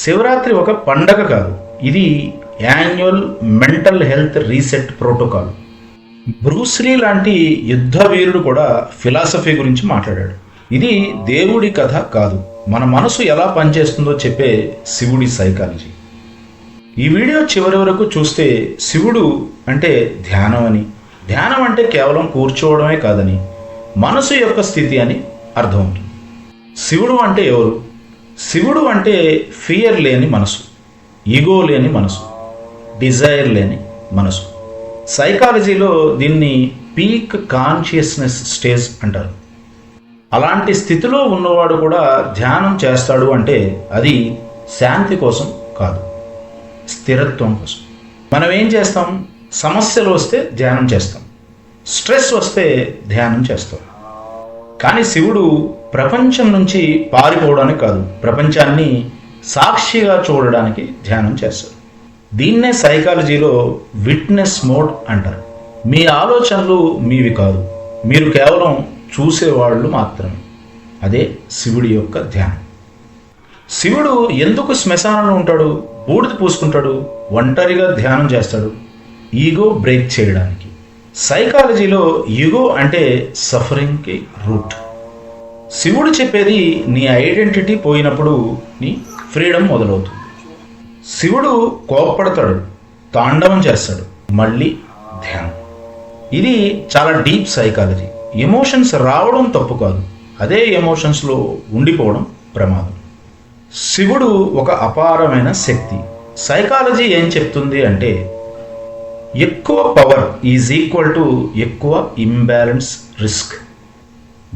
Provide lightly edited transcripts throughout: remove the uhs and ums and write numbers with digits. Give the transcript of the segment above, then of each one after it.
శివరాత్రి ఒక పండగ కాదు, ఇది annual mental health reset protocol. Bruce Lee లాంటి యుద్ధ వీరుడు కూడా ఫిలాసఫీ గురించి మాట్లాడాడు. ఇది దేవుడి కథ కాదు, మన మనసు ఎలా పనిచేస్తుందో చెప్పే శివుడి సైకాలజీ. ఈ వీడియో చివరి వరకు చూస్తే శివుడు అంటే ధ్యానం అని, ధ్యానం అంటే కేవలం కూర్చోవడమే కాదని, మనసు యొక్క స్థితి అని అర్థమవుతుంది. శివుడు అంటే ఎవరు? శివుడు అంటే ఫియర్ లేని మనసు, ఈగో లేని మనసు, డిజైర్ లేని మనసు. సైకాలజీలో దీన్ని పీక్ కాన్షియస్నెస్ స్టేజ్ అంటారు. అలాంటి స్థితిలో ఉన్నవాడు కూడా ధ్యానం చేస్తాడు అంటే అది శాంతి కోసం కాదు, స్థిరత్వం కోసం. మనం ఏం చేస్తాం? సమస్యలు వస్తే ధ్యానం చేస్తాం, స్ట్రెస్ వస్తే ధ్యానం చేస్తాం. కానీ శివుడు ప్రపంచం నుంచి పారిపోవడానికి కాదు, ప్రపంచాన్ని సాక్షిగా చూడడానికి ధ్యానం చేస్తాడు. దీన్నే సైకాలజీలో విట్నెస్ మోడ్ అంటారు. మీ ఆలోచనలు మీవి కాదు, మీరు కేవలం చూసేవాళ్ళు మాత్రమే. అదే శివుడి యొక్క ధ్యానం. శివుడు ఎందుకు శ్మశానంలో ఉంటాడు, బూడిద పూసుకుంటాడు, ఒంటరిగా ధ్యానం చేస్తాడు? ఈగో బ్రేక్ చేయడానికి. సైకాలజీలో ఈగో అంటే సఫరింగ్కి రూట్. శివుడు చెప్పేది నీ ఐడెంటిటీ పోయినప్పుడు నీ ఫ్రీడమ్ మొదలవుతుంది. శివుడు కోప్పడతాడు, తాండవం చేస్తాడు, మళ్ళీ ధ్యానం. ఇది చాలా డీప్ సైకాలజీ. ఎమోషన్స్ రావడం తప్పు కాదు, అదే ఎమోషన్స్లో ఉండిపోవడం ప్రమాదం. శివుడు ఒక అపారమైన శక్తి. సైకాలజీ ఏం చెప్తుంది అంటే ఎక్కువ పవర్ ఈజ్ ఈక్వల్ టు ఎక్కువ ఇంబ్యాలెన్స్ రిస్క్.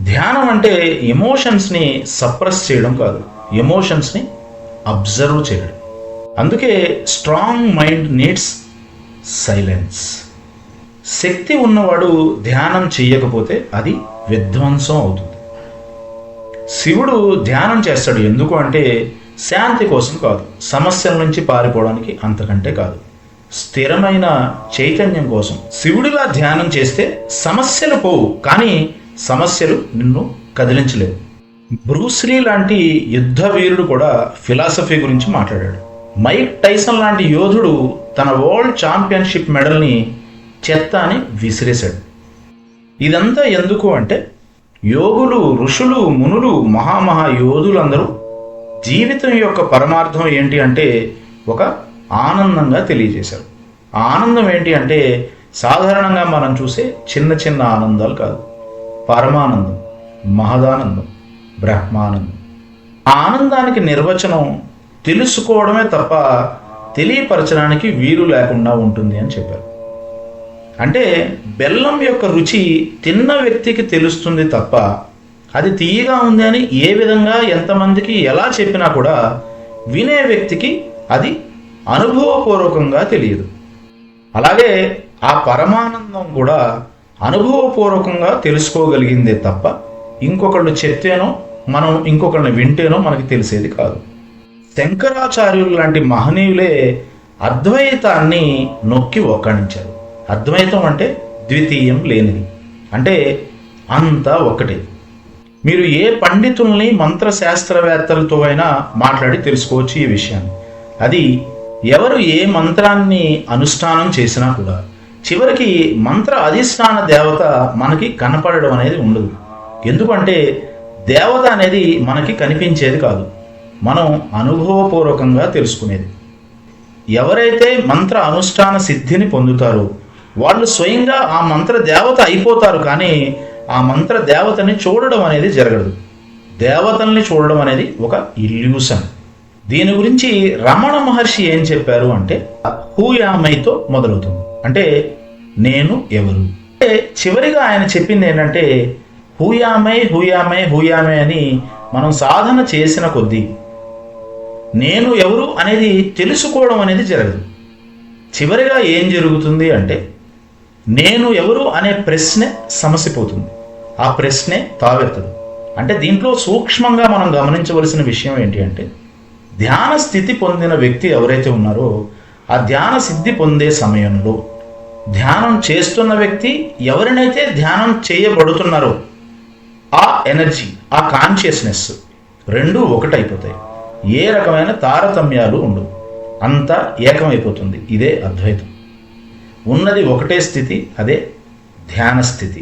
ధ్యానం అంటే ఎమోషన్స్ని సప్రెస్ చేయడం కాదు, ఎమోషన్స్ని అబ్జర్వ్ చేయడం. అందుకే స్ట్రాంగ్ మైండ్ నీడ్స్ సైలెన్స్. శక్తి ఉన్నవాడు ధ్యానం చెయ్యకపోతే అది విధ్వంసం అవుతుంది. శివుడు ధ్యానం చేస్తాడు ఎందుకు అంటే శాంతి కోసం కాదు, సమస్యల నుంచి పారిపోవడానికి, అంతకంటే కాదు, స్థిరమైన చైతన్యం కోసం. శివుడిలా ధ్యానం చేస్తే సమస్యలు పోవు, కానీ సమస్యలు నిన్ను కదిలించలేవు. బ్రూస్లీ లాంటి యుద్ధ వీరుడు కూడా ఫిలాసఫీ గురించి మాట్లాడాడు. మైక్ టైసన్ లాంటి యోధుడు తన వరల్డ్ ఛాంపియన్షిప్ మెడల్ని చెత్త అని విసిరేశాడు. ఇదంతా ఎందుకు అంటే యోగులు, ఋషులు, మునులు, మహామహా యోధులందరూ జీవితం యొక్క పరమార్థం ఏంటి అంటే ఒక ఆనందంగా తెలియజేశారు. ఆ ఆనందం ఏంటి అంటే సాధారణంగా మనం చూసే చిన్న చిన్న ఆనందాలు కాదు, పరమానందం, మహదానందం, బ్రహ్మానందం. ఆ ఆనందానికి నిర్వచనం తెలుసుకోవడమే తప్ప తెలియపరచడానికి వీలు లేకుండా ఉంటుంది అని చెప్పారు. అంటే బెల్లం యొక్క రుచి తిన్న వ్యక్తికి తెలుస్తుంది తప్ప అది తీయగా ఉంది అని ఏ విధంగా ఎంతమందికి ఎలా చెప్పినా కూడా వినే వ్యక్తికి అది అనుభవపూర్వకంగా తెలియదు. అలాగే ఆ పరమానందం కూడా అనుభవపూర్వకంగా తెలుసుకోగలిగిందే తప్ప ఇంకొకళ్ళు చెప్తేనో మనం ఇంకొకళ్ళని వింటేనో మనకి తెలిసేది కాదు. శంకరాచార్యులు లాంటి మహనీయులే అద్వైతాన్ని నొక్కి ఒక్కడించారు. అద్వైతం అంటే ద్వితీయం లేనిది, అంటే అంతా ఒక్కటే. మీరు ఏ పండితుల్ని, మంత్రశాస్త్రవేత్తలతో అయినా మాట్లాడి తెలుసుకోవచ్చు ఈ విషయాన్ని. అది ఎవరు ఏ మంత్రాన్ని అనుష్ఠానం చేసినా కూడా చివరికి మంత్ర అధిష్టాన దేవత మనకి కనపడడం అనేది ఉండదు. ఎందుకంటే దేవత అనేది మనకి కనిపించేది కాదు, మనం అనుభవపూర్వకంగా తెలుసుకునేది. ఎవరైతే మంత్ర అనుష్ఠాన సిద్ధిని పొందుతారో వాళ్ళు స్వయంగా ఆ మంత్ర దేవత అయిపోతారు, కానీ ఆ మంత్ర దేవతని చూడడం అనేది జరగదు. దేవతల్ని చూడడం అనేది ఒక ఇల్యూషన్. దీని గురించి రమణ మహర్షి ఏం చెప్పారు అంటే హూయామైతో మొదలవుతుంది. అంటే నేను ఎవరు. అంటే చివరిగా ఆయన చెప్పింది ఏంటంటే హూయామై హూయామై హూయామై అని మనం సాధన చేసిన కొద్దీ నేను ఎవరు అనేది తెలుసుకోవడం అనేది జరగదు. చివరిగా ఏం జరుగుతుంది అంటే నేను ఎవరు అనే ప్రశ్నే సమసిపోతుంది, ఆ ప్రశ్నే తావెత్తదు. అంటే దీంట్లో సూక్ష్మంగా మనం గమనించవలసిన విషయం ఏంటి అంటే ధ్యాన స్థితి పొందిన వ్యక్తి ఎవరైతే ఉన్నారో ఆ ధ్యాన సిద్ధి పొందే సమయంలో ధ్యానం చేస్తున్న వ్యక్తి ఎవరినైతే ధ్యానం చేయబడుతున్నారో ఆ ఎనర్జీ, ఆ కాన్షియస్నెస్ రెండూ ఒకటైపోతాయి. ఏ రకమైన తారతమ్యాలు ఉండవు, అంతా ఏకమైపోతుంది. ఇదే అద్వైతం. ఉన్నది ఒకటే స్థితి, అదే ధ్యాన స్థితి,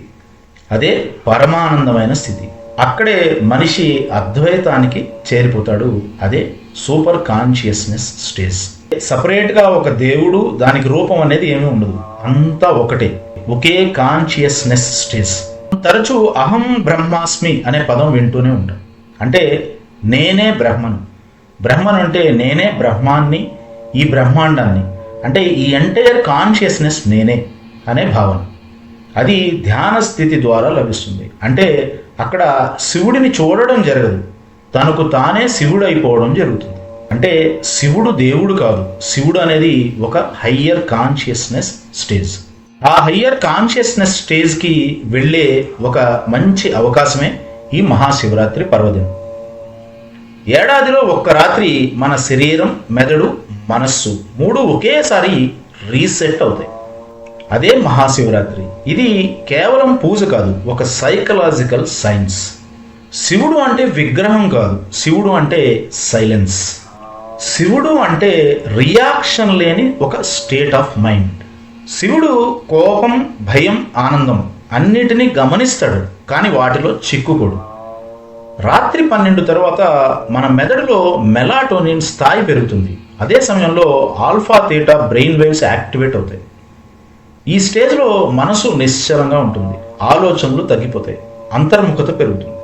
అదే పరమానందమైన స్థితి. అక్కడే మనిషి అద్వైతానికి చేరిపోతాడు. అదే సూపర్ కాన్షియస్నెస్ స్టేజ్. సపరేట్గా ఒక దేవుడు, దానికి రూపం అనేది ఏమీ ఉండదు, అంతా ఒకటే, ఒకే కాన్షియస్నెస్ స్టేజ్. తరచూ అహం బ్రహ్మాస్మి అనే పదం వింటూనే ఉంటాం. అంటే నేనే బ్రహ్మను. బ్రహ్మను అంటే నేనే బ్రహ్మాన్ని, ఈ బ్రహ్మాండాన్ని, అంటే ఈ ఎంటైర్ కాన్షియస్నెస్ నేనే అనే భావన. అది ధ్యాన స్థితి ద్వారా లభిస్తుంది. అంటే అక్కడ శివుడిని చూడడం జరగదు, తనకు తానే శివుడు అయిపోవడం జరుగుతుంది. అంటే శివుడు దేవుడు కాదు, శివుడు అనేది ఒక హయ్యర్ కాన్షియస్నెస్ స్టేజ్. ఆ హయ్యర్ కాన్షియస్నెస్ స్టేజ్కి వెళ్ళే ఒక మంచి అవకాశమే ఈ మహాశివరాత్రి పర్వదినం. ఏడాదిలో ఒక్క రాత్రి మన శరీరం, మెదడు, మనస్సు మూడు ఒకేసారి రీసెట్ అవుతాయి. అదే మహాశివరాత్రి. ఇది కేవలం పూజ కాదు, ఒక సైకలాజికల్ సైన్స్. శివుడు అంటే విగ్రహం కాదు, శివుడు అంటే సైలెన్స్. శివుడు అంటే రియాక్షన్ లేని ఒక స్టేట్ ఆఫ్ మైండ్. శివుడు కోపం, భయం, ఆనందం అన్నిటినీ గమనిస్తాడు, కానీ వాటిలో చిక్కుకోడు. రాత్రి 12 తర్వాత మన మెదడులో మెలాటోనిన్ స్థాయి పెరుగుతుంది. అదే సమయంలో alpha theta brain waves activate అవుతాయి. ఈ స్టేజ్లో మనసు నిశ్చలంగా ఉంటుంది, ఆలోచనలు తగ్గిపోతాయి, అంతర్ముఖత పెరుగుతుంది.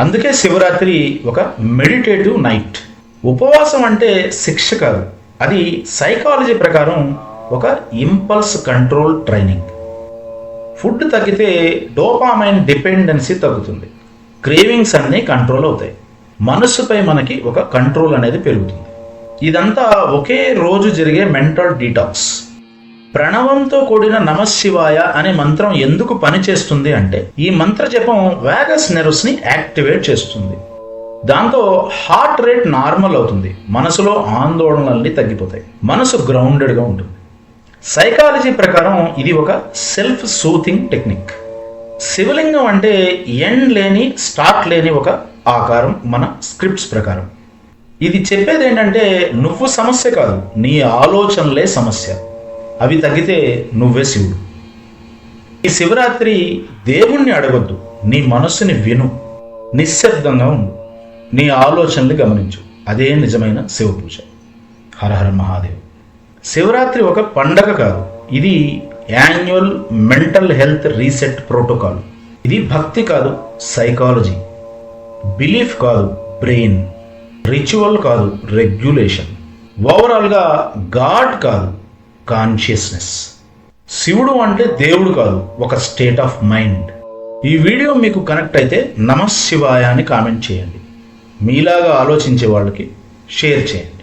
అందుకే శివరాత్రి ఒక మెడిటేటివ్ నైట్. ఉపవాసం అంటే శిక్ష కాదు, అది సైకాలజీ ప్రకారం ఒక ఇంపల్స్ కంట్రోల్ ట్రైనింగ్. ఫుడ్ తగ్గితే డోపామైన్ డిపెండెన్సీ తగ్గుతుంది, క్రేవింగ్స్ అన్నీ కంట్రోల్ అవుతాయి, మనస్సుపై మనకి ఒక కంట్రోల్ అనేది పెరుగుతుంది. ఇదంతా ఒకే రోజు జరిగే మెంటల్ డీటాక్స్. ప్రణవంతో కూడిన నమశివాయ అనే మంత్రం ఎందుకు పనిచేస్తుంది అంటే, ఈ మంత్ర జపం వేగస్ నెర్వ్స్ని యాక్టివేట్ చేస్తుంది. దాంతో హార్ట్ రేట్ నార్మల్ అవుతుంది, మనసులో ఆందోళనలన్నీ తగ్గిపోతాయి, మనసు గ్రౌండెడ్గా ఉంటుంది. సైకాలజీ ప్రకారం ఇది ఒక సెల్ఫ్ సూతింగ్ టెక్నిక్. శివలింగం అంటే ఎండ్ లేని, స్టార్ట్ లేని ఒక ఆకారం మన స్క్రిప్ట్స్ ప్రకారం. ఇది చెప్పేది ఏంటంటే, నువ్వు సమస్య కాదు, నీ ఆలోచనలే సమస్య. అవి తగ్గితే నువ్వే శివుడు. ఈ శివరాత్రి దేవుణ్ణి అడగొద్దు, నీ మనస్సుని విను, నిశ్శబ్దంగా ఉండు, నీ ఆలోచనలు గమనించు. అదే నిజమైన శివ పూజ. హర హర మహాదేవ్. శివరాత్రి ఒక పండగ కాదు, ఇది annual mental health reset protocol. ఇది భక్తి కాదు, సైకాలజీ. బిలీఫ్ కాదు, బ్రెయిన్. రిచువల్ కాదు, రెగ్యులేషన్. ఓవరాల్గా గాడ్ కాదు, కాన్షియస్నెస్. శివుడు అంటే దేవుడు కాదు, ఒక స్టేట్ ఆఫ్ మైండ్. ఈ వీడియో మీకు కనెక్ట్ అయితే నమఃశివాయ అని కామెంట్ చేయండి. మీలాగా ఆలోచించే వాళ్ళకి షేర్ చేయండి.